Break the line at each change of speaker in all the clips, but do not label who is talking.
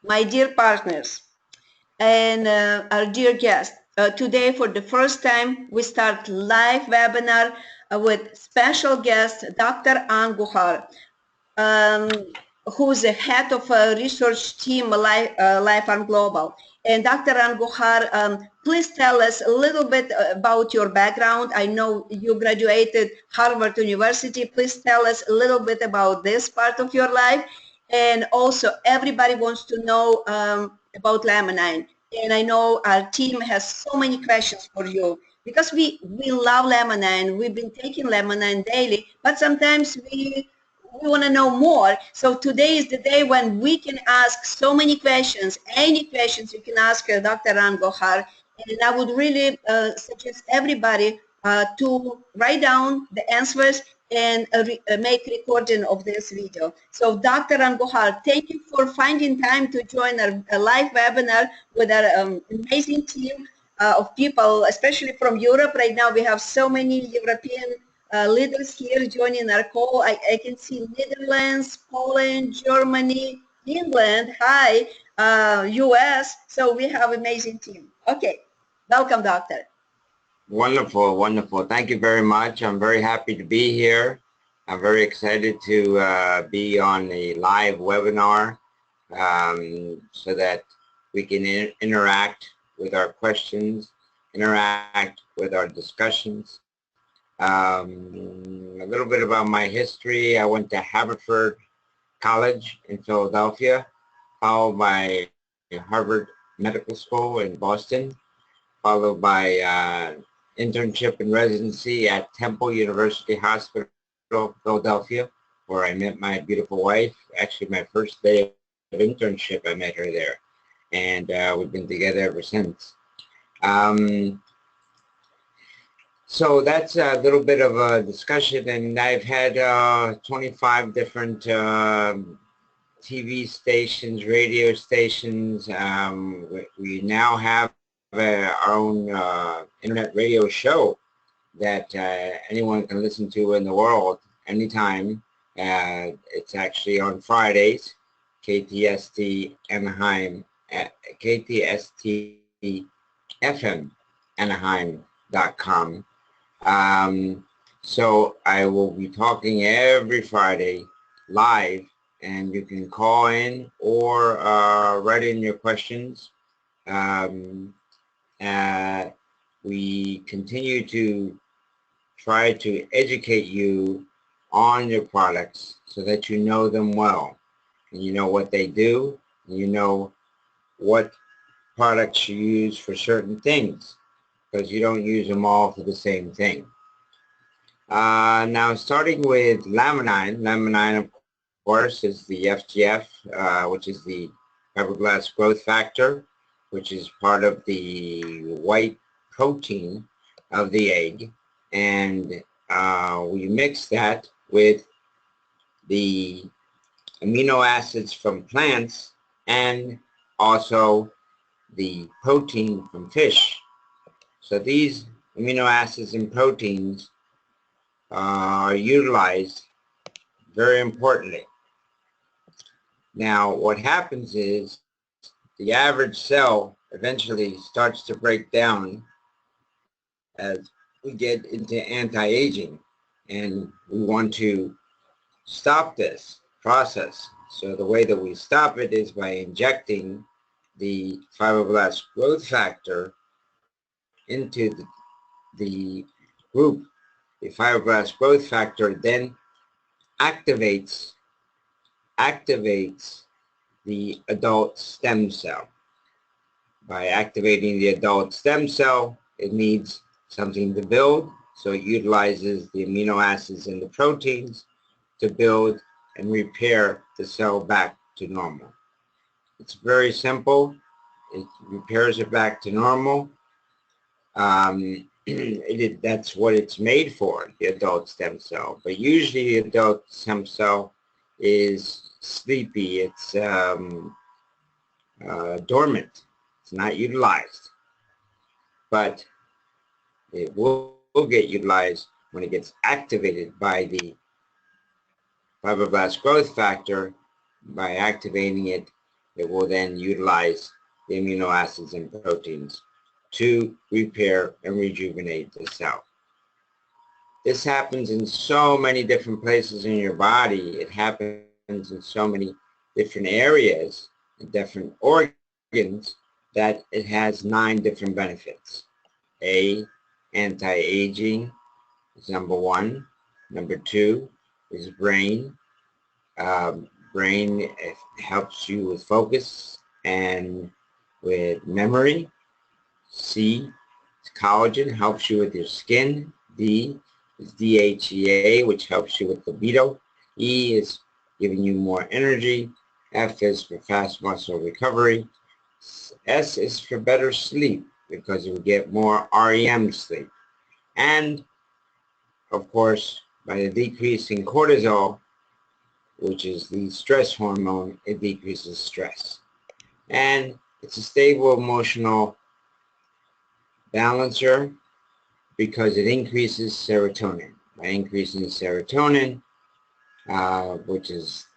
my dear partners, and our dear guest. Today, for the first time, we start live webinar with special guest, Dr. Andujar, um, who's the head of a research team, Life and Global. And Dr. Andujar, please tell us a little bit about your background. I know you graduated Harvard University. Please tell us a little bit about this part of your life. And also, everybody wants to know about Laminine. And I know our team has so many questions for you because we love Laminine. We've been taking Laminine daily, but sometimes we want to know more. So today is the day when we can ask so many questions. Any questions you can ask Dr. Andujar. And I would really suggest everybody to write down the answers and make recording of this video. So Dr. Andujar, thank you for finding time to join our live webinar with our amazing team of people, especially from Europe. Right now we have so many European leaders here joining our call. I can see Netherlands, Poland, Germany, England, hi, US. So we have amazing team. Okay, welcome, doctor.
Wonderful, wonderful. Thank you very much. I'm very happy to be here. I'm very excited to be on the live webinar so that we can interact with our questions, interact with our discussions. A little bit about my history. I went to Haverford College in Philadelphia, followed by Harvard Medical School in Boston, followed by internship and residency at Temple University Hospital, Philadelphia, where I met my beautiful wife. Actually, my first day of internship, I met her there. And we've been together ever since. So that's a little bit of a discussion, and I've had 25 different TV stations, radio stations. We now have our own internet radio show that anyone can listen to in the world anytime. It's actually on Fridays, KTST Anaheim, KTST FM Anaheim.com. So I will be talking every Friday live, and you can call in or write in your questions. We continue to try to educate you on your products so that you know them well, and you know what they do, and you know what products you use for certain things, because you don't use them all for the same thing. Now, starting with Laminine. Laminine, of course, is the FGF, which is the fiberglass growth factor, which is part of the white protein of the egg. And we mix that with the amino acids from plants and also the protein from fish. So these amino acids and proteins are utilized very importantly. Now, what happens is the average cell eventually starts to break down as we get into anti-aging, and we want to stop this process. So the way that we stop it is by injecting the fibroblast growth factor into the group. The fibroblast growth factor then activates the adult stem cell. By activating the adult stem cell, it needs something to build, so it utilizes the amino acids and the proteins to build and repair the cell back to normal. It's very simple. It repairs it back to normal. That's what it's made for, the adult stem cell. But usually the adult stem cell is sleepy. It's dormant. It's not utilized. But it will get utilized when it gets activated by the fibroblast growth factor, by activating it it will then utilize the amino acids and proteins to repair and rejuvenate the cell. This happens in so many different places in your body. It happens in so many different areas and different organs that it has 9 different benefits. Anti-aging is number 1. Number 2 is brain. Brain helps you with focus and with memory. C is collagen, helps you with your skin. D is DHEA, which helps you with libido. E is giving you more energy. F is for fast muscle recovery. S is for better sleep because you get more REM sleep. And, of course, by the decrease in cortisol, which is the stress hormone, it decreases stress. And it's a stable emotional balancer because it increases serotonin. By increasing serotonin, which is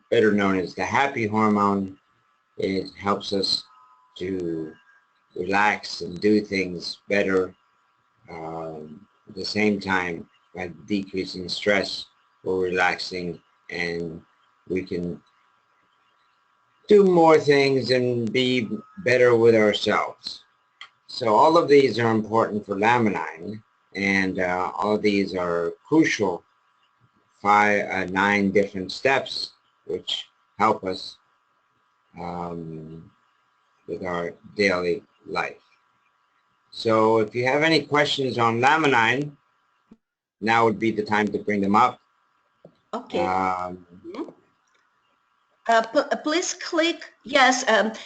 better known as the happy hormone, it helps us to relax and do things better. At the same time, by decreasing stress, we're relaxing and we can do more things and be better with ourselves. So all of these are important for laminine, and all of these are crucial 9 different steps which help us with our daily life. So if you have any questions on laminine, now would be the time to bring them up.
Okay. Please click, yes,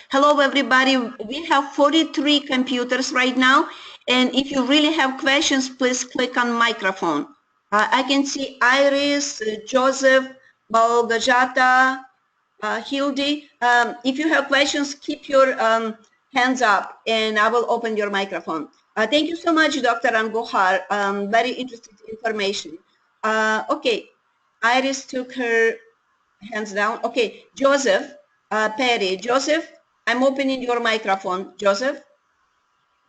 hello everybody. We have 43 computers right now, and if you really have questions, please click on microphone. I can see Iris, Joseph, Balgajata, Hildy. If you have questions, keep your hands up and I will open your microphone. Thank you so much, Dr. Andujar. Very interesting information. Okay, Iris took her hands down. Okay, Joseph Perry. Joseph, I'm opening your microphone. Joseph?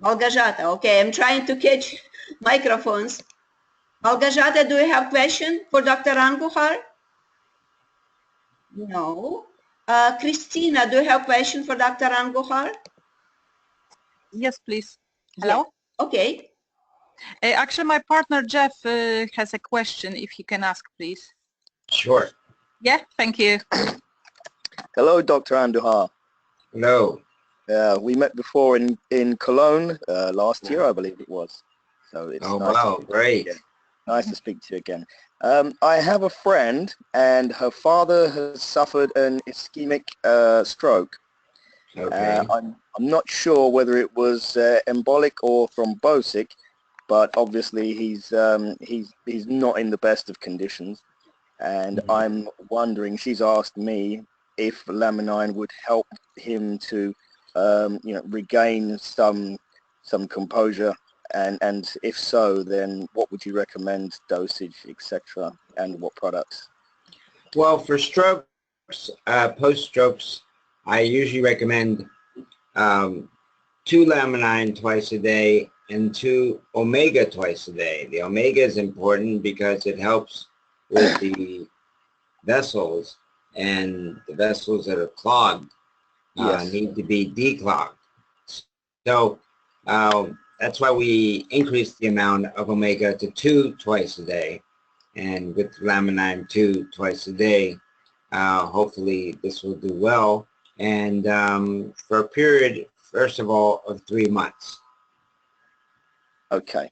Balgajata. Okay, I'm trying to catch microphones. Balgajata, do you have question for Dr. Andujar? No. Christina, do you have question for Dr. Andujar?
Yes, please. Hello?
Yeah. Okay.
Actually, my partner Jeff has a question, if he can ask, please.
Sure.
Yeah, thank you.
Hello, Dr. Andujar.
Hello.
We met before in Cologne last year, I believe it was. So it's nice
wow, great.
Nice to speak to you again. I have a friend, and her father has suffered an ischemic stroke.
Okay.
I'm not sure whether it was embolic or thrombotic, but obviously he's not in the best of conditions. And I'm wondering, she's asked me if laminine would help him to, regain some composure, and if so, then what would you recommend, dosage, etc., and what products?
Well, for strokes, post-strokes, I usually recommend 2 laminine twice a day and 2 omega twice a day. The omega is important because it helps with the vessels, and the vessels that are clogged need to be declogged. So that's why we increase the amount of omega to 2 twice a day, and with laminine 2 twice a day, hopefully this will do well, and for a period, first of all, of 3 months.
Okay.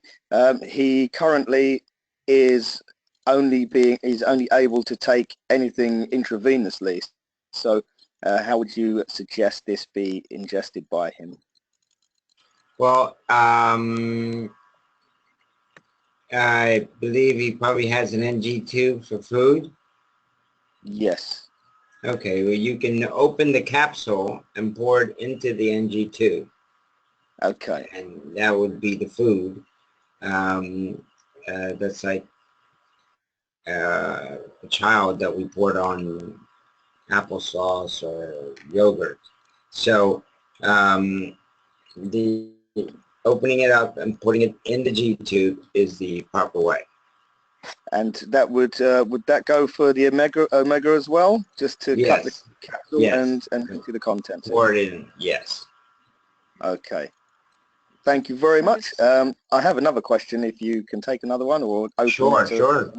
He currently is only able to take anything intravenously. So how would you suggest this be ingested by him?
Well, I believe he probably has an NG tube for food.
Yes.
Okay, well, you can open the capsule and pour it into the NG tube.
Okay.
And that would be the food. That's like a child that we poured on applesauce or yogurt. So the opening it up and putting it in the G tube is the proper way.
And that would that go for the omega as well, just to cut the
Yes.
capsule
Yes.
and empty the contents?
Pour it in. Yes.
Okay. Thank you very much. I have another question. If you can take another one or open
Sure.
it to,
Sure.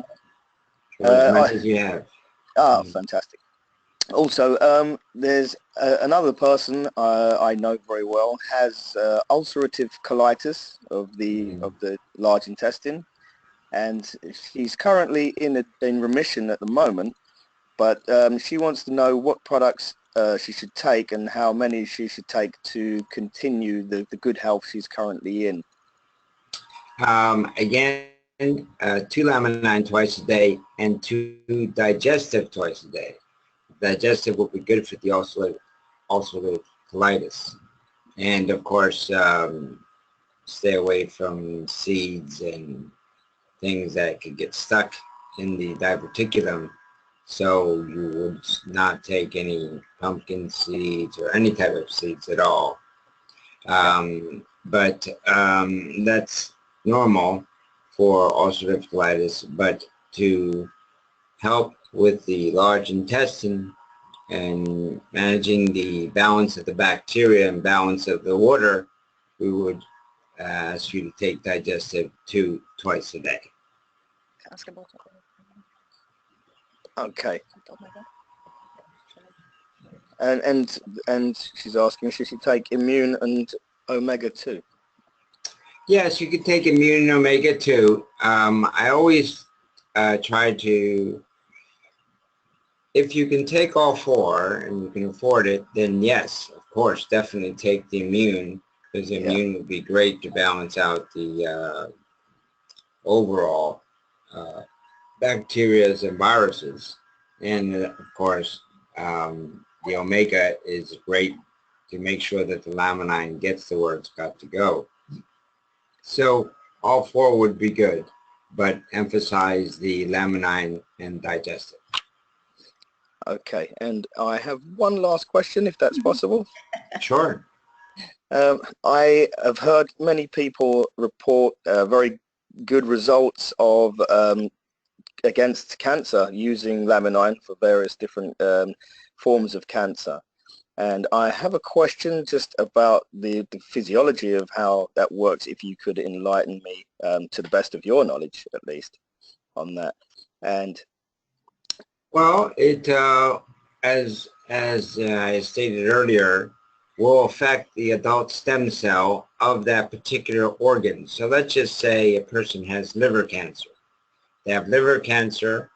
As much
I,
as you have.
fantastic. Also, there's another person I know very well has ulcerative colitis of the large intestine, and she's currently in remission at the moment. But she wants to know what products she should take and how many she should take to continue the good health she's currently in.
Again, 2 laminine twice a day and 2 digestive twice a day. Digestive will be good for the ulcerative colitis. And of course, stay away from seeds and things that could get stuck in the diverticulum. So you would not take any pumpkin seeds or any type of seeds at all. But that's normal for ulcerative colitis. But to help with the large intestine and managing the balance of the bacteria and balance of the water, we would ask you to take digestive 2 twice a day.
Okay. And she's asking, should she take immune and omega 2?
Yes, you could take immune and omega 2. I always try to, if you can take all 4 and you can afford it, then yes, of course, definitely take the immune, because the immune would be great to balance out the overall bacteria and viruses. And of course, the omega is great to make sure that the laminine gets to where it's got to go. So all 4 would be good, but emphasize the laminine and digestive.
Okay, and I have one last question, if that's possible.
Sure.
I have heard many people report very good results of against cancer using laminine for various different forms of cancer. And I have a question just about the physiology of how that works, if you could enlighten me to the best of your knowledge, at least, on that. And
well, it as I stated earlier, will affect the adult stem cell of that particular organ. So let's just say a person has liver cancer. They have liver cancer.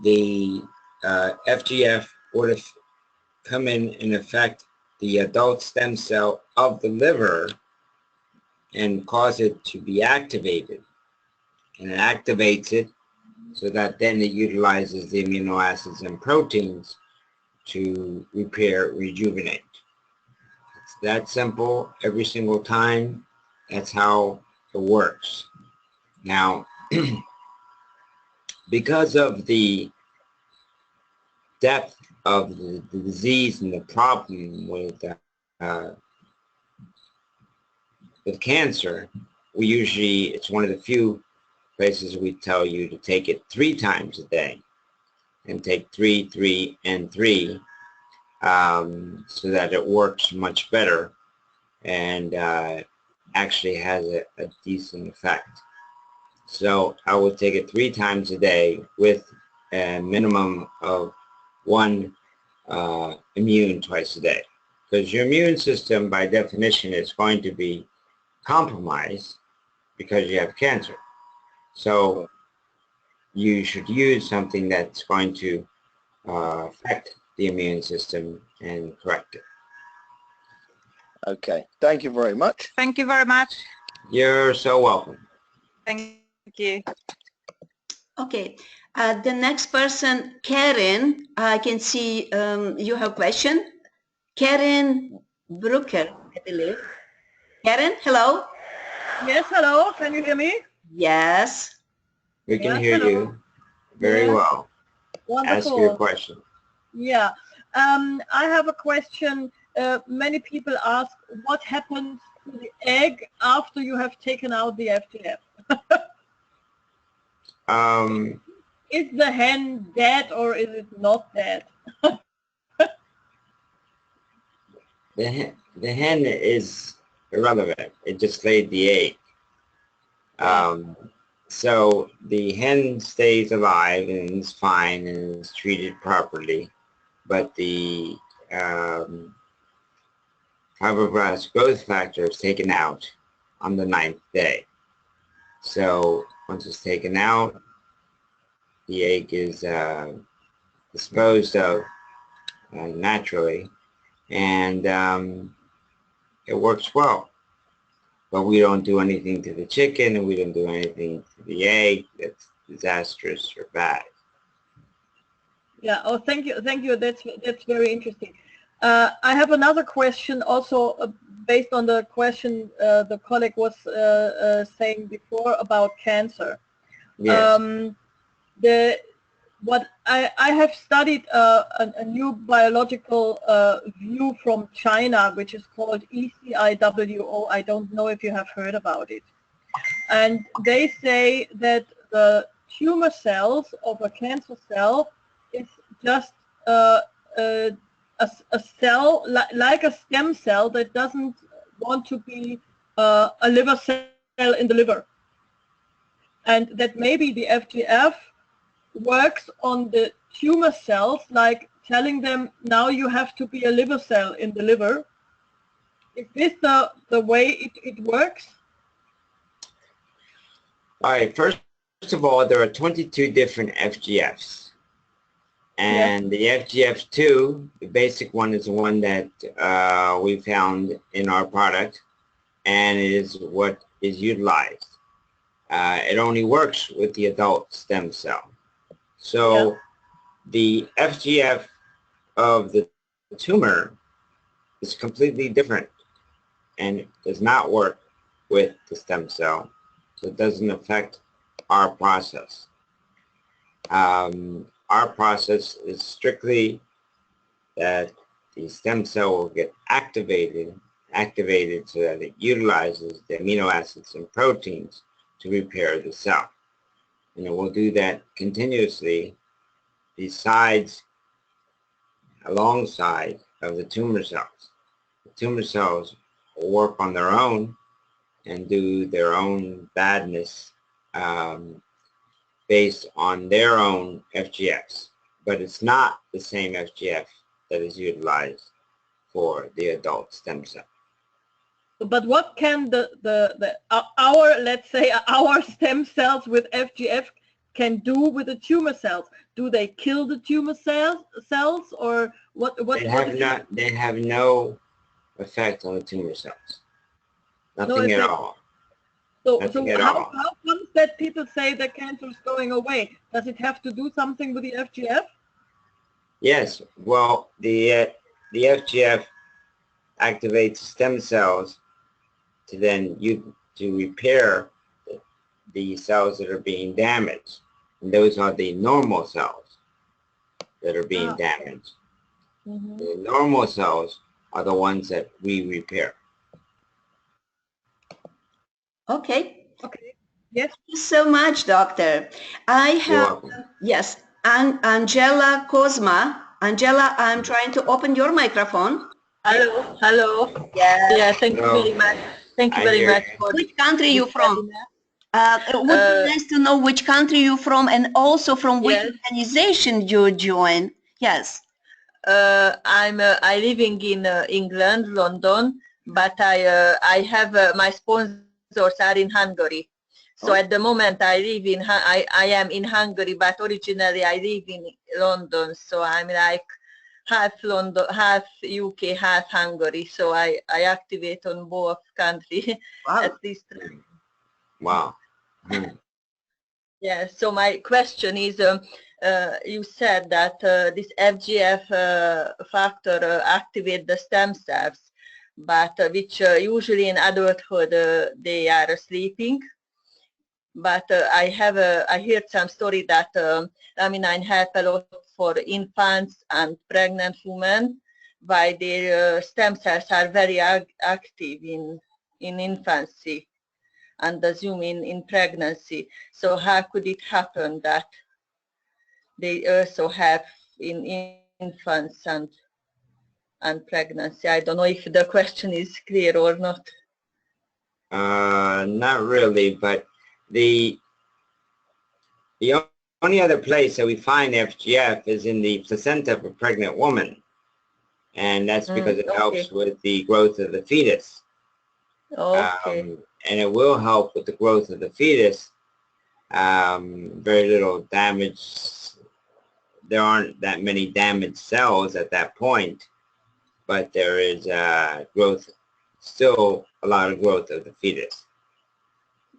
The FGF would have come in and affect the adult stem cell of the liver and cause it to be activated. And it activates it so that then it utilizes the amino acids and proteins to repair, rejuvenate. It's that simple every single time. That's how it works. Now, because of the depth of the disease and the problem with cancer, we usually, it's one of the few places we tell you to take it 3 times a day, and take 3, 3, and 3, so that it works much better and actually has a decent effect. So I would take it 3 times a day with a minimum of 1 immune twice a day, because your immune system by definition is going to be compromised because you have cancer. So you should use something that's going to affect the immune system and correct it.
okay, thank you very much.
Thank you very much.
You're so welcome.
Thank you.
Okay, the next person, Karen, I can see you have a question. Karen Brooker, I believe. Karen, hello?
Yes, hello. Can you hear me?
Yes.
We can
Yes,
hear
hello.
you very
Yes.
well.
Wonderful.
Ask your question.
Yeah. I have a question. Many people ask, what happens to the egg after you have taken out the FGF? Is the hen dead or is it not dead?
The hen is irrelevant. It just laid the egg. So the hen stays alive and is fine and is treated properly, but the fibroblast growth factor is taken out on the 9th day. So once it's taken out, the egg is disposed of naturally, and it works well. But we don't do anything to the chicken, and we don't do anything to the egg that's disastrous or bad.
Yeah. Oh, thank you. Thank you. That's very interesting. I have another question also based on the question the colleague was saying before about cancer.
Yes.
What I have studied a new biological view from China, which is called ECIWO. I don't know if you have heard about it. And they say that the tumor cells of a cancer cell is just a cell, like a stem cell that doesn't want to be a liver cell in the liver. And that maybe the FGF works on the tumor cells, like telling them, now you have to be a liver cell in the liver. Is this the way it works?
All right, first of all, there are 22 different FGFs. And the FGF2, the basic one, is the one that we found in our product, and it is what is utilized. It only works with the adult stem cell. So the FGF of the tumor is completely different and does not work with the stem cell. So it doesn't affect our process. Our process is strictly that the stem cell will get activated so that it utilizes the amino acids and proteins to repair the cell. And it will do that continuously alongside of the tumor cells. The tumor cells will work on their own and do their own badness based on their own FGFs. But it's not the same FGF that is utilized for the adult stem cell.
But what can let's say our stem cells with FGF can do with the tumor cells? Do they kill the tumor cells or what?
They have no effect on the tumor cells. Nothing at all.
So how comes that people say that cancer is going away? Does it have to do something with the FGF?
Yes. Well, the FGF activates stem cells to repair the cells that are being damaged. And those are the normal cells that are being damaged. Mm-hmm. The normal cells are the ones that we repair.
Okay.
Okay. Yes.
Thank you so much, doctor. I have, yes, Angela Kozma. Angela, I'm trying to open your microphone.
Hello, hello. Yeah, thank you very much. Thank you very much.
Which country are you from? Would be nice to know which country you're from and also from which organization you join. Yes.
I'm living in England, London, but I have my sponsors are in Hungary. So at the moment I live in I am in Hungary, but originally I live in London. So I'm like half London, half UK, half Hungary. So I activate on both countries at this time.
Wow.
Yeah, so my question is, you said that this FGF factor activate the stem cells, but which usually in adulthood they are sleeping. But I heard some story that laminine help a lot for infants and pregnant women, why their stem cells are very active in infancy and assume in pregnancy. So how could it happen that they also have in infants and pregnancy? I don't know if the question is clear or not.
Not really, but the only other place that we find FGF is in the placenta of a pregnant woman, and that's because it helps with the growth of the fetus.
Okay.
And it will help with the growth of the fetus. Very little damage. There aren't that many damaged cells at that point, but there is growth, still a lot of growth of the fetus.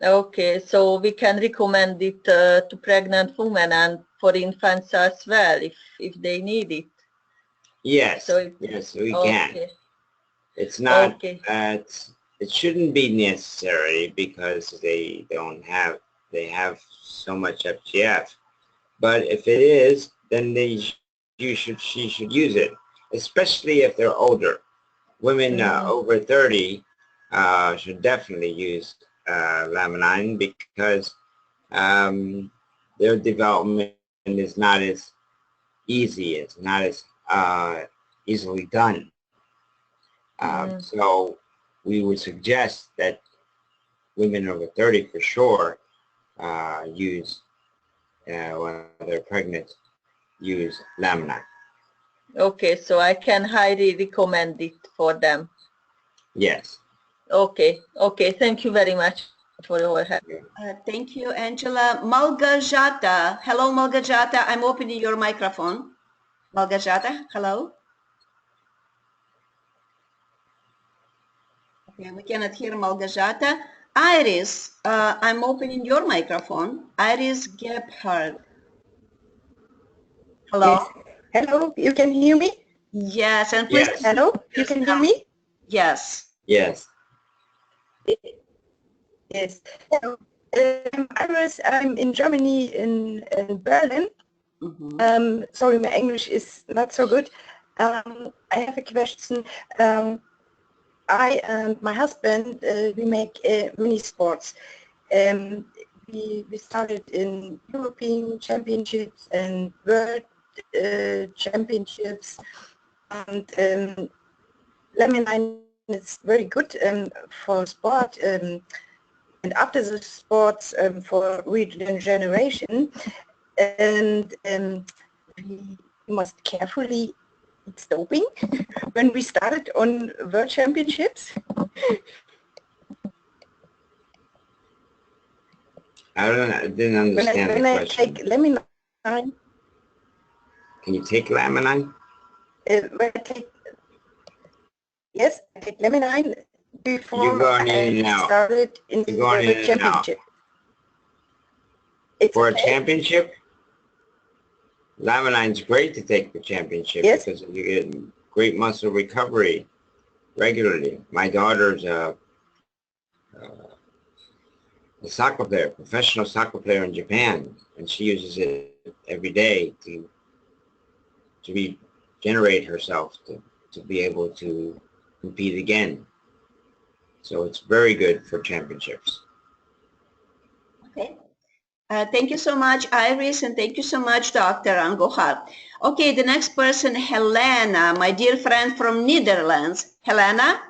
Okay, so we can recommend it to pregnant women and for infants as well if they need it.
Yes,
So
yes, we can.
Okay.
It's not,
Okay.
it shouldn't be necessary because they have so much FGF. But if it is, then she should use it, especially if they're older. Women over 30 should definitely use laminine because their development is not as easy. It's not as easily done. So we would suggest that women over 30 for sure use, when they're pregnant, use laminine.
Okay, so I can highly recommend it for them.
Yes.
Okay, okay, thank you very much for your help.
Thank you, Angela. Malgorzata. Hello, Malgorzata. I'm opening your microphone. Malgorzata, hello. Okay, we cannot hear Malgorzata. Iris, I'm opening your microphone. Iris Gebhardt. Hello.
Yes. Hello, you can hear me?
Yes, and please.
Yes.
Hello, you can hear me?
Yes.
Yes.
Yes. Hello. I'm in Germany, in Berlin. Sorry, my English is not so good. I have a question. I and my husband, we make mini sports. We started in European Championships and World Championships, and laminine is very good for sport, and after the sports for regeneration, and we must carefully eat doping when we started on World Championships.
I didn't understand
when
the
I
question.
take laminine,
Can you take laminine?
when I take, yes, I take laminine before
You're going in and
I
out.
started in
You're going
the
in and out.
championship. It's
For a
okay.
championship, laminine's great to take for championship
Yes.
because you get great muscle recovery regularly. My daughter's a soccer player, professional soccer player in Japan, and she uses it every day to regenerate herself to be able to compete again. So it's very good for championships.
Okay. Thank you so much, Iris, and thank you so much, Dr. Andujar. Okay, the next person, Helena, my dear friend from Netherlands. Helena?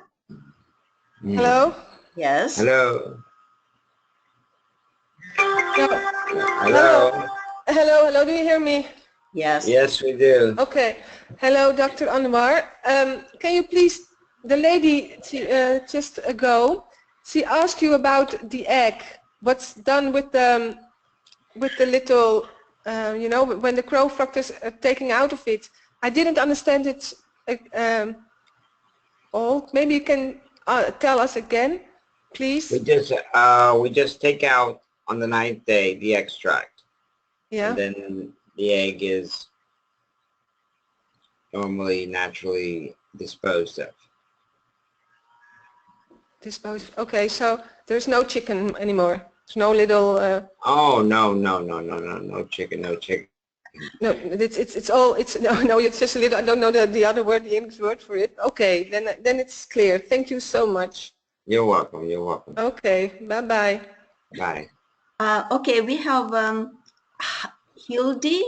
Hello?
Yes.
Hello.
Hello. Hello, do you hear me?
Yes.
Yes, we do.
Okay. Hello, Dr. Andujar. Can you please, the lady just ago, she asked you about the egg. What's done with the little, you know, when the crow fructose are taken out of it. I didn't understand it all. Maybe you can tell us again, please.
We just take out on the 9th day the extract.
Yeah.
And then the egg is normally naturally disposed of.
Disposed. Okay, so there's no chicken anymore. There's no little.
Oh no chicken, no chicken.
No, it's all, no, it's just a little, I don't know the other word, the English word for it. Okay, then it's clear. Thank you so much.
You're welcome. You're welcome.
Okay, bye-bye.
Bye.
Okay, we have Hildy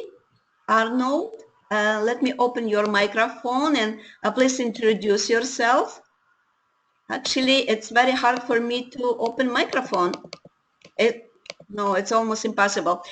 Arnold. Let me open your microphone and please introduce yourself. Actually, it's very hard for me to open microphone. No, it's almost impossible.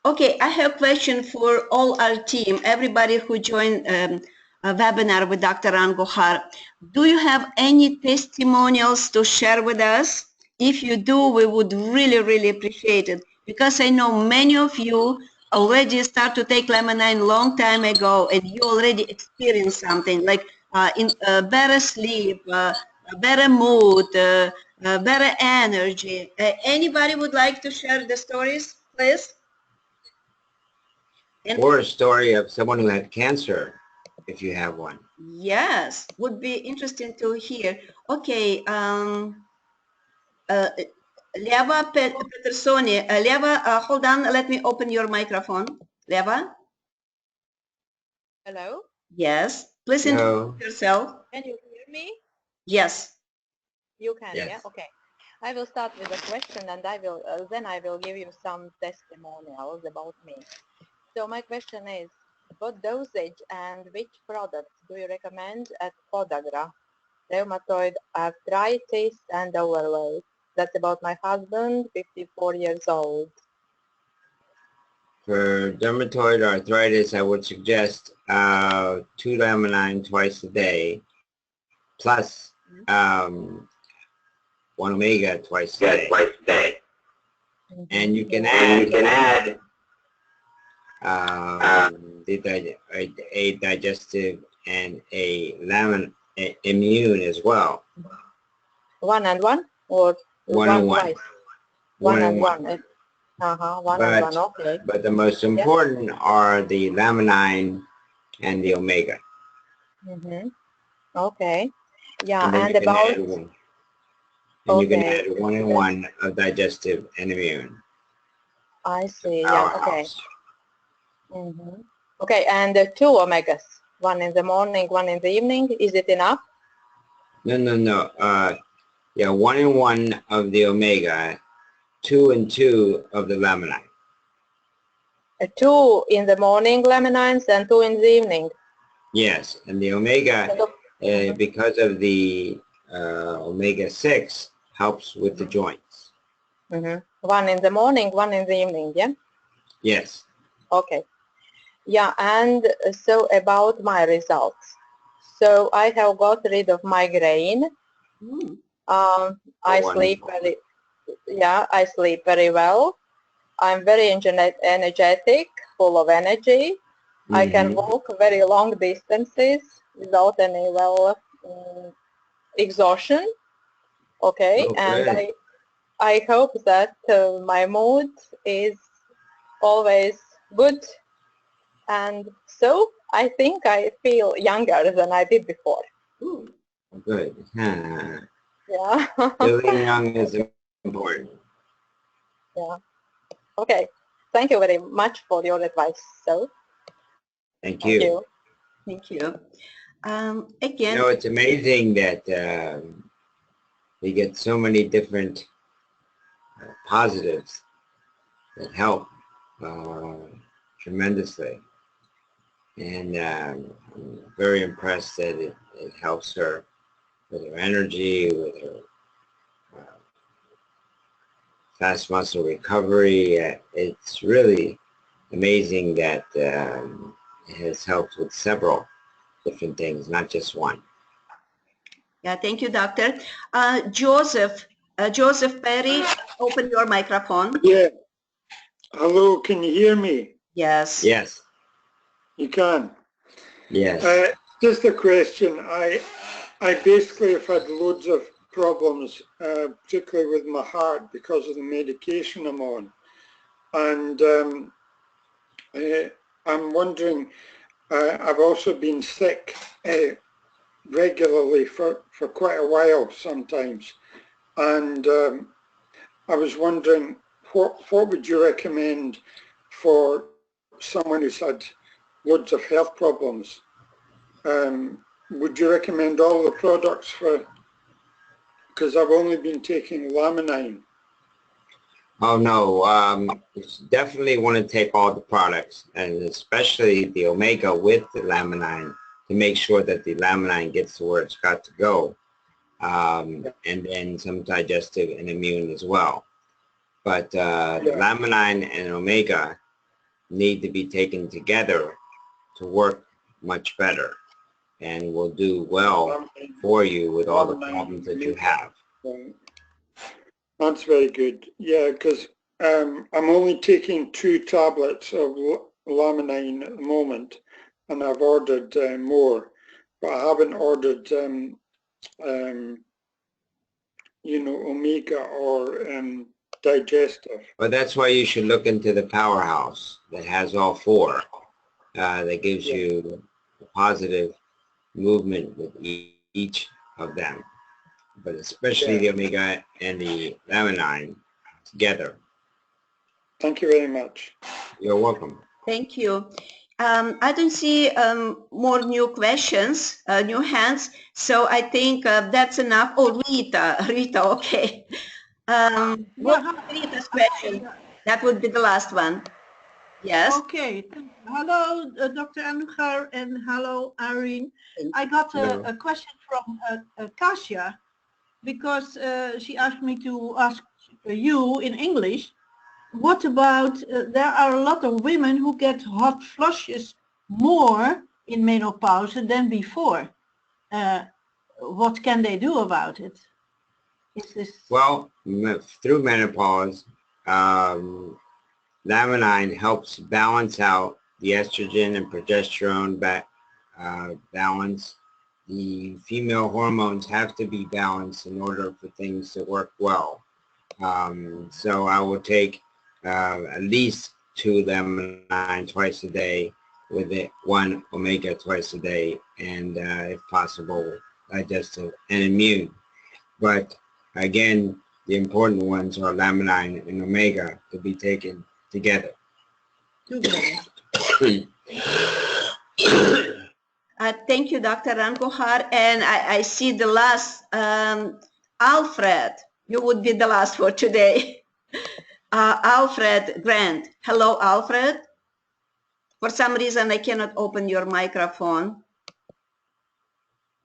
Okay, I have a question for all our team, everybody who joined a webinar with Dr. Andujar. Do you have any testimonials to share with us? If you do, we would really, really appreciate it, because I know many of you already start to take Lemonine long time ago, and you already experienced something like better sleep, better mood, better energy. Anybody would like to share the stories, please?
Or a story of someone who had cancer, if you have one.
Yes, would be interesting to hear. Okay, Leva Petersoni. Leva, hold on, let me open your microphone. Leva?
Hello?
Yes, please introduce yourself.
Can you hear me?
Yes.
You can,
Yes.
yeah? Okay. I will start with a question, and then I will give you some testimonials about me. So my question is, what dosage and which products do you recommend at podagra, rheumatoid arthritis and overweight? That's about my husband, 54 years old.
For dermatoid arthritis, I would suggest 2 Lemonine twice a day, plus 1 omega twice a day. And you can add a digestive and a immune as well.
1 and 1 or
1 and 1.
twice?
1 and 1.
1 and 1, okay.
But the most important are the Lemonine and the omega.
Okay. Yeah,
And
about...
you can add 1 and 1 of digestive and immune.
I see, yeah, okay. Okay, and 2 omegas, 1 in the morning, 1 in the evening, is it enough?
No. Yeah, 1 and 1 of the omega, 2 and 2 of the Lemonine.
2 in the morning Lemonines and 2 in the evening?
Yes, and the omega, because of the omega-6, helps with the joints.
1 in the morning, 1 in the evening, yeah?
Yes.
Okay. Yeah, and so about my results. So I have got rid of migraine. I sleep very well. I'm very energetic, full of energy. I can walk very long distances without any exhaustion. Okay, and I hope that my mood is always good, and so I think I feel younger than I did before.
Good.
Yeah.
Feeling young is important.
Yeah. Okay. Thank you very much for your advice. So.
Thank you.
Thank you. Again.
You know, it's amazing that we get so many different positives that help tremendously. And I'm very impressed that it helps her with her energy, with her fast muscle recovery. It's really amazing that it has helped with several different things, not just one.
Yeah, thank you, doctor. Joseph Perry, open your microphone.
Yeah. Hello, can you hear me?
Yes.
Yes.
You can?
Yes.
Just a question. I basically have had loads of problems, particularly with my heart because of the medication I'm on. And I'm wondering, I've also been sick regularly for quite a while sometimes. And I was wondering, what would you recommend for someone who's had loads of health problems. Would you recommend all the products for, because I've only been taking Laminine.
Oh no, you definitely want to take all the products, and especially the Omega with the Laminine, to make sure that the Laminine gets to where it's got to go, and then some digestive and immune as well. But the Laminine and Omega need to be taken together to work much better, and will do well for you with all the problems that you have.
That's very good. Yeah, because I'm only taking 2 tablets of Laminine at the moment, and I've ordered more, but I haven't ordered, you know, Omega or digestive.
Well, that's why you should look into the Powerhouse that has all 4. That gives you a positive movement with each of them, but especially the Omega and the Laminine together.
Thank you very much.
You're welcome.
Thank you. I don't see more new questions, new hands, so I think that's enough. Oh, Rita, okay. What Rita's question? That would be the last one. Yes.
Okay. Hello, Dr. Andujar, and hello, Irene. I got a question from Kasia, because she asked me to ask you in English. What about, there are a lot of women who get hot flushes more in menopause than before. What can they do about it? Is this...
Well, through menopause, Laminine helps balance out the estrogen and progesterone balance. The female hormones have to be balanced in order for things to work well. So I will take at least 2 Laminine twice a day, with it 1 Omega twice a day, and if possible, digestive and immune. But again, the important ones are Laminine and Omega to be taken together.
Thank you, Dr. Andujar. And I see the last, Alfred. You would be the last for today. Alfred Grant. Hello, Alfred. For some reason, I cannot open your microphone.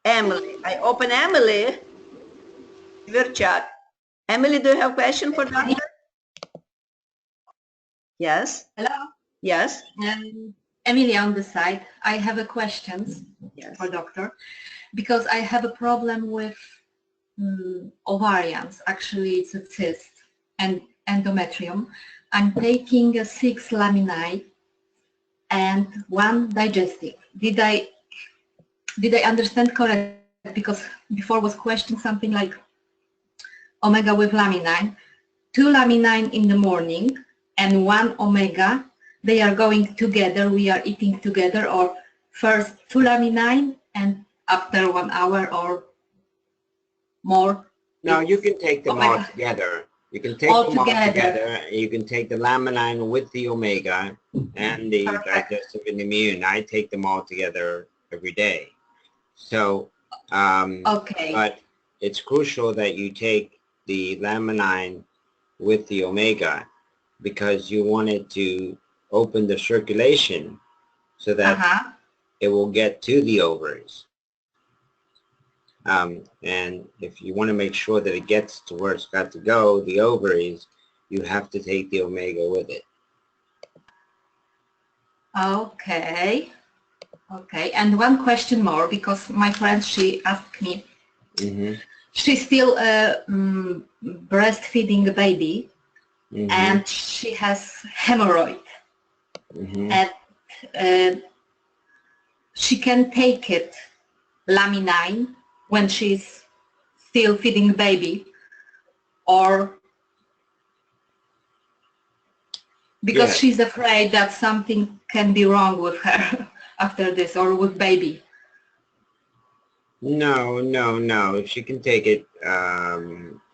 Emily. I open Emily. Virchak. Emily, do you have a question for Doctor? Yes.
Hello.
Yes.
Emily on the side. I have a question for Doctor, because I have a problem with ovarians. Actually, it's a cyst and endometrium. I'm taking 6 Laminine and 1 digestive. Did I understand correctly? Because before was question something like Omega with Laminine, 2 Laminine in the morning and 1 Omega. They are going together. We are eating together, or first 2 Laminine and after 1 hour or more.
No, you can take them all together. You can take them all together. You can take the Laminine with the Omega and the digestive and immune. I take them all together every day. So, but it's crucial that you take the Laminine with the Omega, because you want it to open the circulation so that it will get to the ovaries. And if you want to make sure that it gets to where it's got to go, the ovaries, you have to take the Omega with it.
Okay. Okay. And 1 question more, because my friend, she asked me, she's still breastfeeding the baby, and she has hemorrhoid. And she can take it, Laminine, when she's still feeding baby, or because she's afraid that something can be wrong with her after this, or with baby.
No, no, no. If she can take it,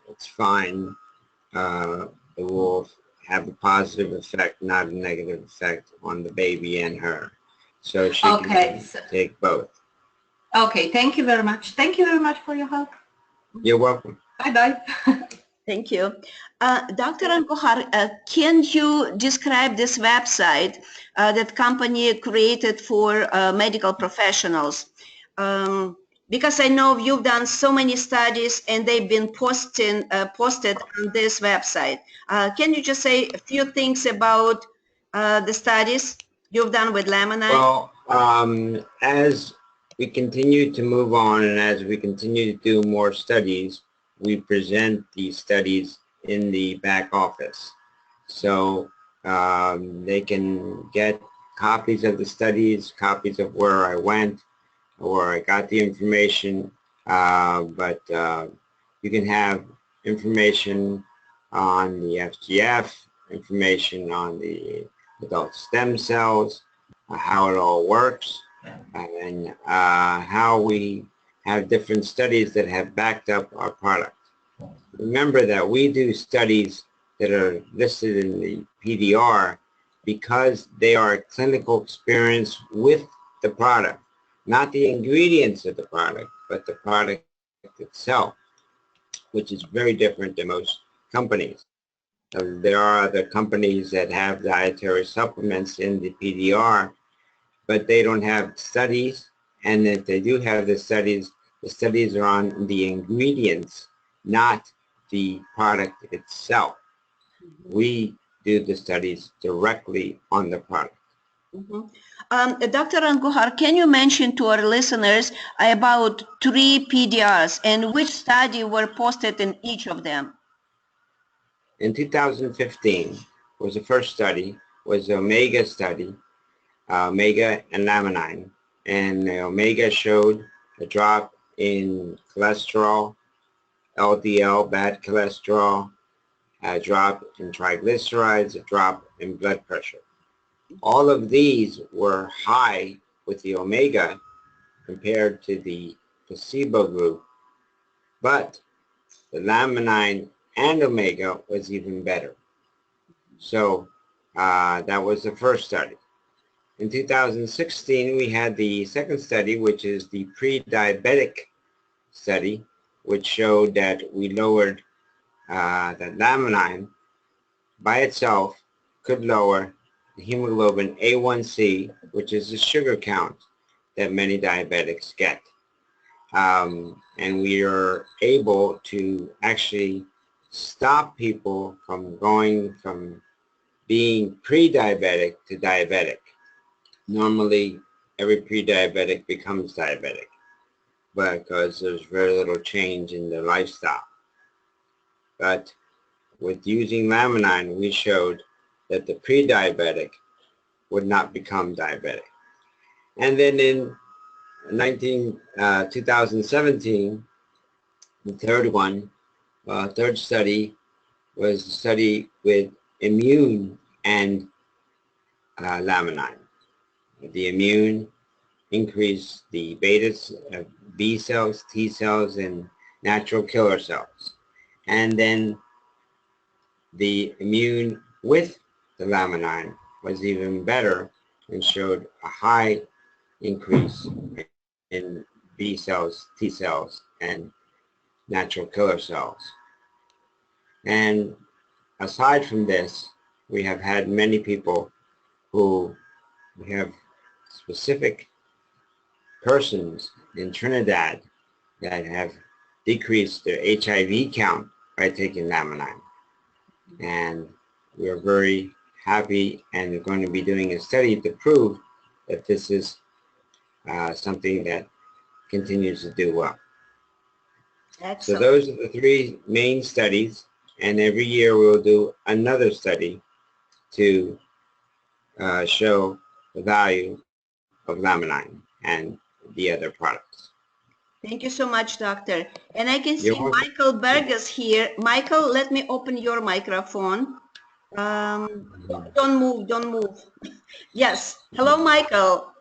it's fine. It will have a positive effect, not a negative effect on the baby and her. So she
Okay.
can take both.
Okay, thank you very much. Thank you very much for your help.
You're welcome.
Bye-bye.
Thank you. Dr. Andujar, can you describe this website that company created for medical professionals? Because I know you've done so many studies and they've been posted on this website. Can you just say a few things about the studies you've done with laminine?
Well, as we continue to move on and as we continue to do more studies, we present these studies in the back office. So they can get copies of the studies, copies of where I went, where I got the information, but you can have information on the FGF, information on the adult stem cells, how it all works, and how we have different studies that have backed up our product. Remember that we do studies that are listed in the PDR because they are clinical experience with the product, not the ingredients of the product, but the product itself, which is very different than most companies. There are other companies that have dietary supplements in the PDR, but they don't have studies, and if they do have the studies are on the ingredients, not the product itself. We do the studies directly on the product.
Dr. Andujar, can you mention to our listeners about 3 PDRs and which study were posted in each of them?
In 2015 was the first study, was the Omega study, Omega and laminine, and Omega showed a drop in cholesterol, LDL, bad cholesterol, a drop in triglycerides, a drop in blood pressure. All of these were high with the Omega compared to the placebo group, but the laminine and Omega was even better. So that was the first study. In 2016, we had the second study, which is the pre-diabetic study, which showed that we lowered that laminine by itself could lower the hemoglobin A1C, which is the sugar count that many diabetics get. And we are able to actually stop people from going from being pre-diabetic to diabetic. Normally, every pre-diabetic becomes diabetic because there's very little change in their lifestyle. But with using laminine, we showed that the pre-diabetic would not become diabetic. And then in 2017, the third study was a study with immune and laminine. The immune increased the B cells, T cells, and natural killer cells. And then the immune with the laminine was even better and showed a high increase in B cells, T cells, and natural killer cells. And aside from this, we have had many people who have specific persons in Trinidad that have decreased their HIV count by taking laminine. And we're very happy and going to be doing a study to prove that this is something that continues to do well.
Excellent.
So those are the 3 main studies, and every year we'll do another study to show the value of laminine and the other products.
Thank you so much, doctor. And I can see Michael Burgess here. Michael, let me open your microphone. Don't move, don't move. Yes. Hello, Michael.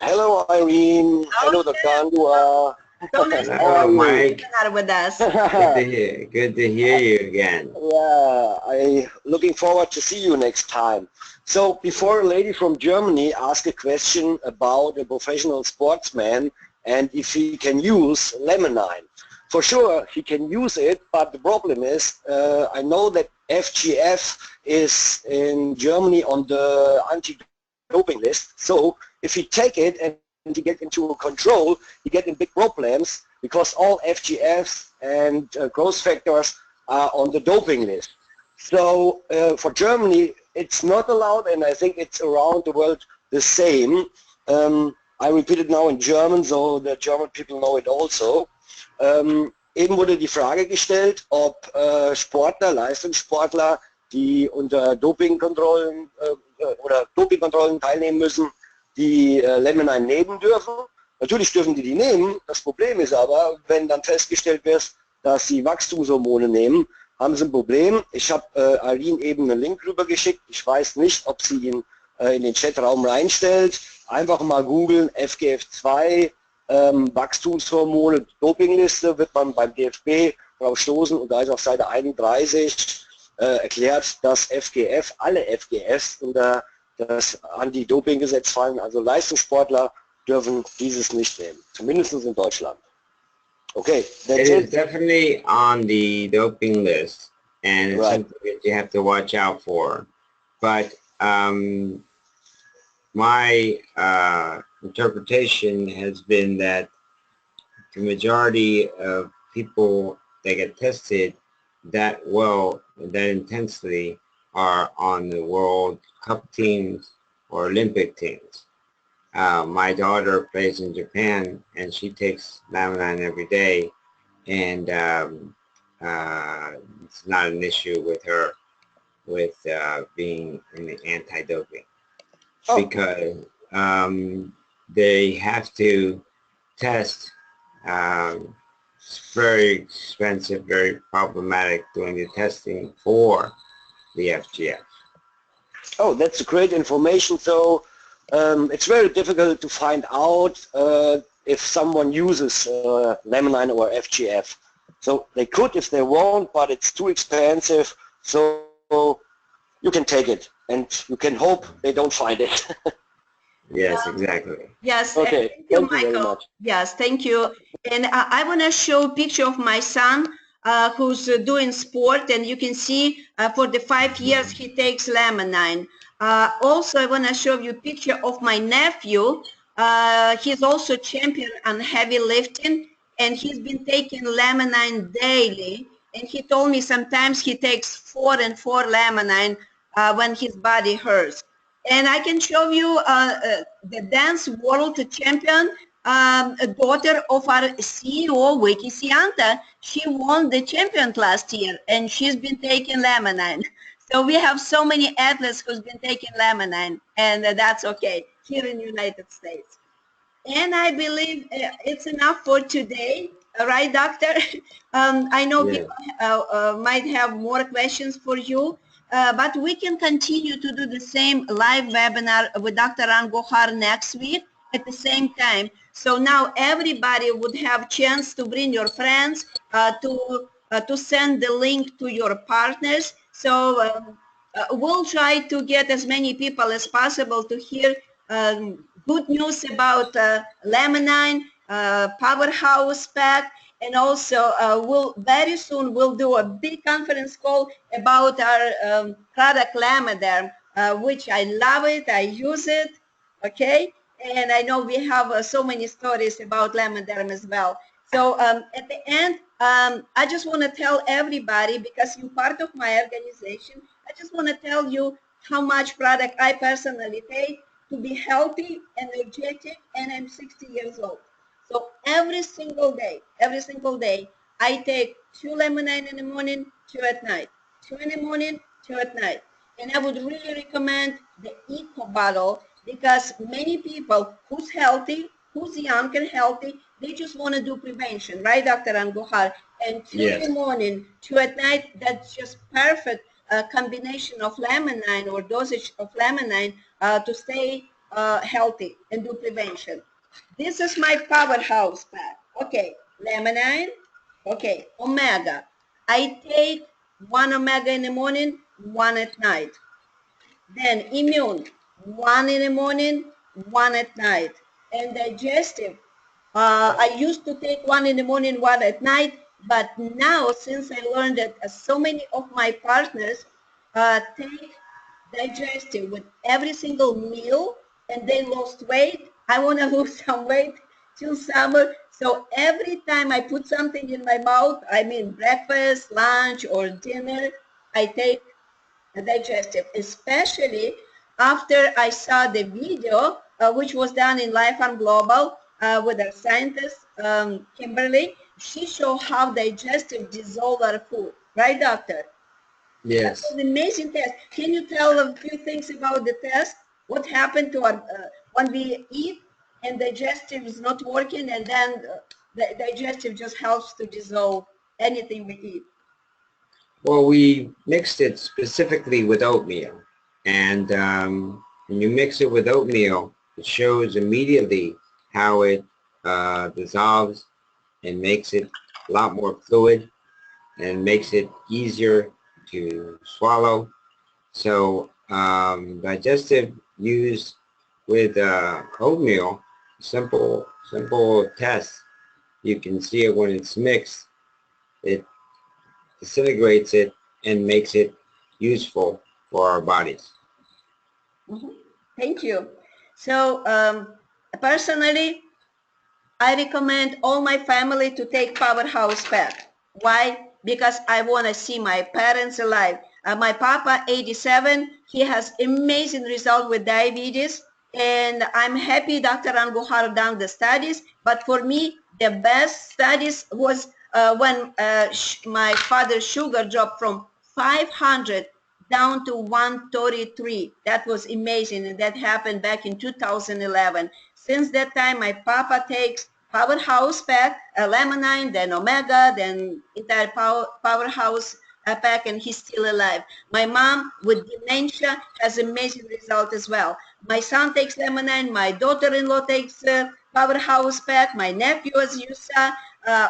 Hello, Irene. Hello, Dr. Andujar.
So nice to
Hello,
have
Mike.
you with us.
Good to hear you again.
Yeah, I looking forward to see you next time. So before a lady from Germany asked a question about a professional sportsman and if he can use lemonine. For sure, he can use it, but the problem is, I know that FGF is in Germany on the anti-doping list. So if he take it and he get into control, he get in big problems because all FGFs and growth factors are on the doping list. So for Germany, it's not allowed, and I think it's around the world the same. I repeat it now in German, so the German people know it also. Eben wurde die Frage gestellt, ob Sportler, Leistungssportler, die unter Dopingkontrollen oder Dopingkontrollen teilnehmen müssen, die Lemonine nehmen dürfen. Natürlich dürfen die nehmen. Das Problem ist aber, wenn dann festgestellt wird, dass sie Wachstumshormone nehmen, haben sie ein Problem. Ich habe Irene eben einen Link rüber geschickt. Ich weiß nicht, ob sie ihn in den Chatraum reinstellt. Einfach mal googeln, FGF2, Wachstumshormone, Dopingliste, wird man beim DFB drauf stoßen und da ist auf Seite 31 erklärt, dass FGF, alle FGFs unter das Anti-Doping-Gesetz fallen, also Leistungssportler dürfen dieses nicht nehmen, zumindest in Deutschland. Okay,
it is definitely on the doping list, and it's something that you have to watch out for. But my interpretation has been that the majority of people that get tested that well, that intensely, are on the World Cup teams or Olympic teams. My daughter plays in Japan, and she takes Laminine every day, and it's not an issue with her with being in the anti-doping because they have to test. It's very expensive, very problematic doing the testing for the FGF.
Oh, that's great information. So it's very difficult to find out if someone uses Lemonine or FGF. So they could if they want, but it's too expensive. So you can take it, and you can hope they don't find it.
Yes, exactly.
Yes,
okay.
Thank you, Michael. Yes, thank you. And I want to show a picture of my son who's doing sport, and you can see for the 5 years he takes Lemonine. Also, I want to show you a picture of my nephew. He's also champion on heavy lifting, and he's been taking Lemonine daily. And he told me sometimes he takes 4 and 4 Lemonine when his body hurts. And I can show you the dance world champion, a daughter of our CEO, Vicky Sianta. She won the champion last year, and she's been taking Lemonine. So we have so many athletes who's been taking Lemonine, and that's okay here in the United States. And I believe it's enough for today. Right, doctor? I know people might have more questions for you. But we can continue to do the same live webinar with Dr. Andujar next week at the same time. So now everybody would have chance to bring your friends, to send the link to your partners. So we'll try to get as many people as possible to hear good news about Lemonine, Powerhouse Pack, and also we'll very soon we'll do a big conference call about our product Lamaderm, which I love it, I use it, okay? And I know we have so many stories about Lamaderm as well. So at the end, I just want to tell everybody, because you're part of my organization, I just want to tell you how much product I personally take to be healthy, energetic, and I'm 60 years old. So every single day, I take 2 Lemonine in the morning, 2 at night. 2 in the morning, 2 at night. And I would really recommend the Eco bottle, because many people who's healthy, who's young and healthy, they just want to do prevention, right, Dr. Andujar? And 2 in the morning, 2 at night, that's just perfect combination of Lemonine or dosage of Lemonine to stay healthy and do prevention. This is my Powerhouse Pack. Okay, lemonine. Okay, omega. I take 1 omega in the morning, 1 at night. Then immune, 1 in the morning, 1 at night. And digestive, I used to take 1 in the morning, 1 at night, but now since I learned that so many of my partners take digestive with every single meal and they lost weight, I want to lose some weight till summer. So every time I put something in my mouth, I mean breakfast, lunch, or dinner, I take digestive, especially after I saw the video, which was done in Life and Global with our scientist, Kimberly. She showed how digestive dissolve our food. Right, doctor? That
Yes.
was an amazing test. Can you tell a few things about the test? What happened to our, when we eat and digestive is not working, and then the digestive just helps to dissolve anything we eat?
Well, we mixed it specifically with oatmeal. And when you mix it with oatmeal, it shows immediately how it dissolves and makes it a lot more fluid and makes it easier to swallow. So digestive used with oatmeal, simple test. You can see it when it's mixed. It disintegrates it and makes it useful for our bodies.
Mm-hmm. Thank you. So personally, I recommend all my family to take Powerhouse Pack. Why? Because I want to see my parents alive. My papa, 87, he has amazing result with diabetes, and I'm happy Dr. Andujar done the studies. But for me, the best studies was when my father's sugar dropped from 500 down to 133. That was amazing, and that happened back in 2011. Since that time, my papa takes Powerhouse Pack, Lemonine, then Omega, then entire Powerhouse Pack, and he's still alive. My mom with dementia has amazing result as well. My son takes Lemonine, my daughter-in-law takes Powerhouse Pack, my nephew, as you saw,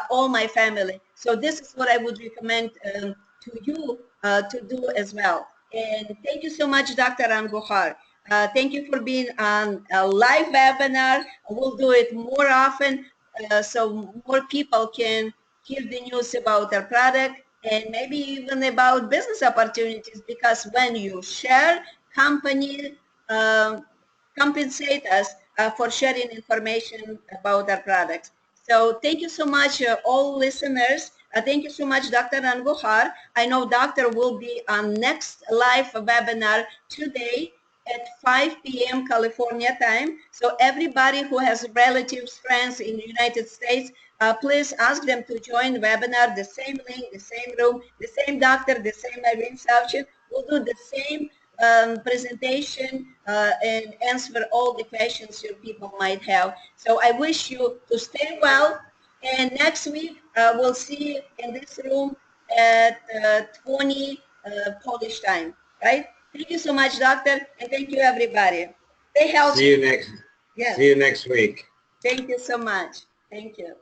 all my family. So this is what I would recommend to you to do as well. And thank you so much, Dr. Andujar. Thank you for being on a live webinar. We'll do it more often so more people can hear the news about our product and maybe even about business opportunities, because when you share, company compensate us for sharing information about our products. So thank you so much, all listeners. Thank you so much, Dr. Andujar. I know doctor will be on next live webinar today at 5 p.m. California time. So everybody who has relatives, friends in the United States, please ask them to join the webinar, the same link, the same room, the same doctor, the same Irene Savchin. We'll do the same presentation and answer all the questions your people might have. So I wish you to stay well. And next week, we'll see you in this room at 20 Polish time, right? Thank you so much, doctor, and thank you, everybody. Stay healthy.
See you next.
Yes.
See you next week.
Thank you so much. Thank you.